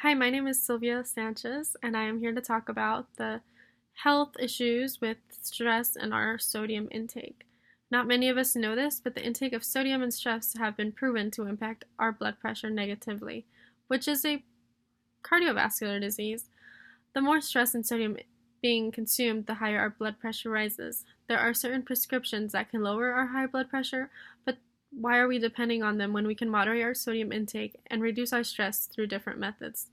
Hi, my name is Sylvia Sanchez, and I am here to talk about the health issues with stress and our sodium intake. Not many of us know this, but the intake of sodium and stress have been proven to impact our blood pressure negatively, which is a cardiovascular disease. The more stress and sodium being consumed, the higher our blood pressure rises. There are certain prescriptions that can lower our high blood pressure, but why are we depending on them when we can moderate our sodium intake and reduce our stress through different methods?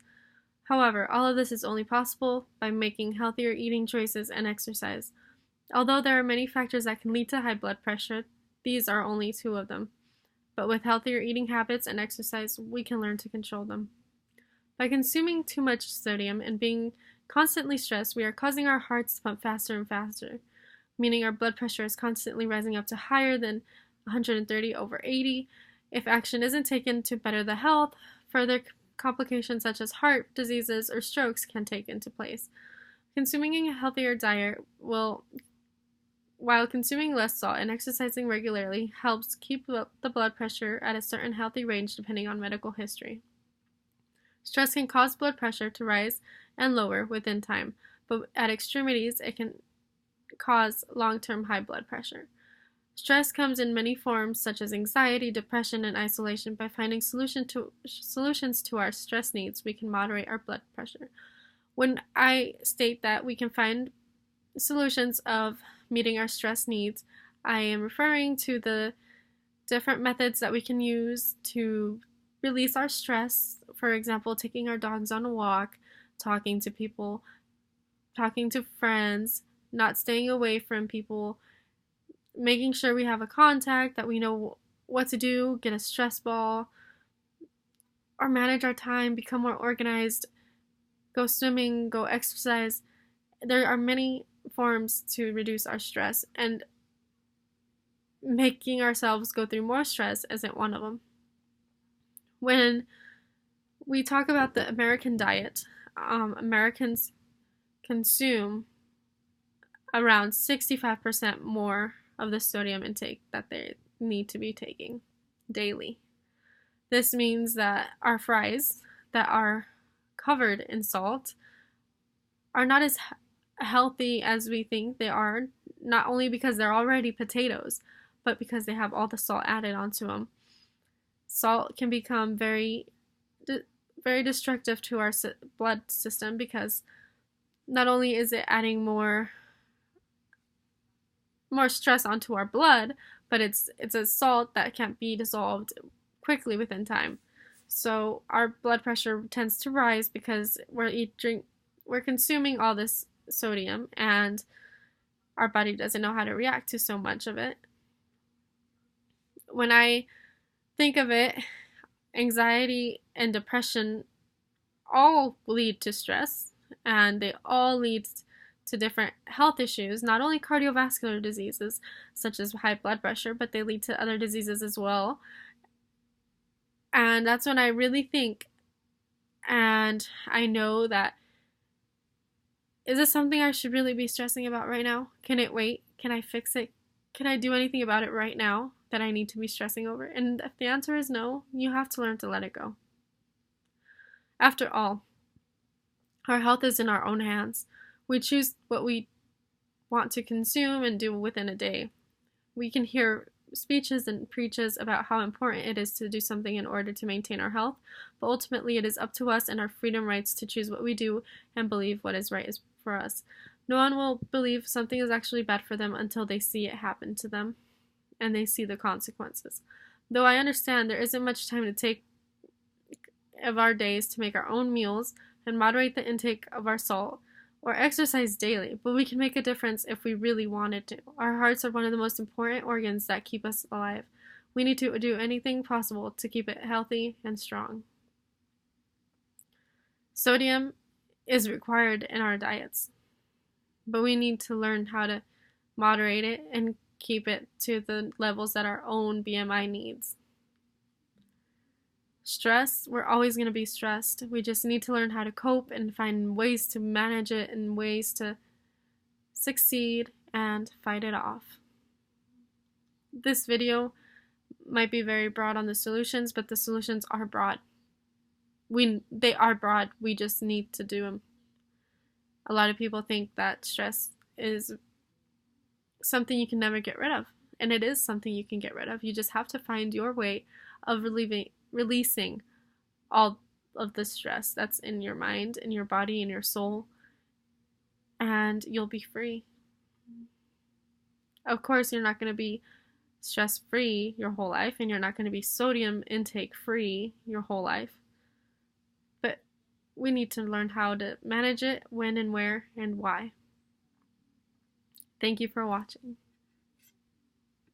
However, all of this is only possible by making healthier eating choices and exercise. Although there are many factors that can lead to high blood pressure, these are only two of them. But with healthier eating habits and exercise, we can learn to control them. By consuming too much sodium and being constantly stressed, we are causing our hearts to pump faster and faster, meaning our blood pressure is constantly rising up to higher than 130/80. If action isn't taken to better the health, further complications such as heart diseases or strokes can take into place. Consuming a healthier diet while consuming less salt and exercising regularly helps keep the blood pressure at a certain healthy range depending on medical history. Stress can cause blood pressure to rise and lower within time, but at extremities it can cause long-term high blood pressure. Stress comes in many forms such as anxiety, depression, and isolation. By finding solutions to our stress needs, we can moderate our blood pressure. When I state that we can find solutions of meeting our stress needs, I am referring to the different methods that we can use to release our stress. For example, taking our dogs on a walk, talking to people, talking to friends, not staying away from people, making sure we have a contact, that we know what to do, get a stress ball, or manage our time, become more organized, go swimming, go exercise. There are many forms to reduce our stress, and making ourselves go through more stress isn't one of them. When we talk about the American diet, Americans consume around 65% more of the sodium intake that they need to be taking daily. This means that our fries that are covered in salt are not as healthy as we think they are, not only because they're already potatoes, but because they have all the salt added onto them. Salt can become very destructive to our blood system because not only is it adding more stress onto our blood, but it's a salt that can't be dissolved quickly within time. So our blood pressure tends to rise because we're consuming all this sodium, and our body doesn't know how to react to so much of it. When I think of it, anxiety and depression all lead to stress, and they all lead to different health issues, not only cardiovascular diseases such as high blood pressure, but they lead to other diseases as well. And that's when I really think, and I know that, is this something I should really be stressing about right now? Can it wait? Can I fix it? Can I do anything about it right now that I need to be stressing over? And if the answer is no, you have to learn to let it go. After all, our health is in our own hands. We choose what we want to consume and do within a day. We can hear speeches and preaches about how important it is to do something in order to maintain our health, but ultimately it is up to us and our freedom rights to choose what we do and believe what is right for us. No one will believe something is actually bad for them until they see it happen to them and they see the consequences. Though I understand there isn't much time to take of our days to make our own meals and moderate the intake of our salt or exercise daily, but we can make a difference if we really wanted to. Our hearts are one of the most important organs that keep us alive. We need to do anything possible to keep it healthy and strong. Sodium is required in our diets, but we need to learn how to moderate it and keep it to the levels that our own BMI needs. Stress, we're always going to be stressed. We just need to learn how to cope and find ways to manage it and ways to succeed and fight it off. This video might be very broad on the solutions, but the solutions are broad. they are broad. We just need to do them. A lot of people think that stress is something you can never get rid of, and it is something you can get rid of. You just have to find your way of releasing all of the stress that's in your mind, in your body, in your soul, and you'll be free. Of course, you're not going to be stress free your whole life, and you're not going to be sodium intake free your whole life. But we need to learn how to manage it, when and where and why. Thank you for watching.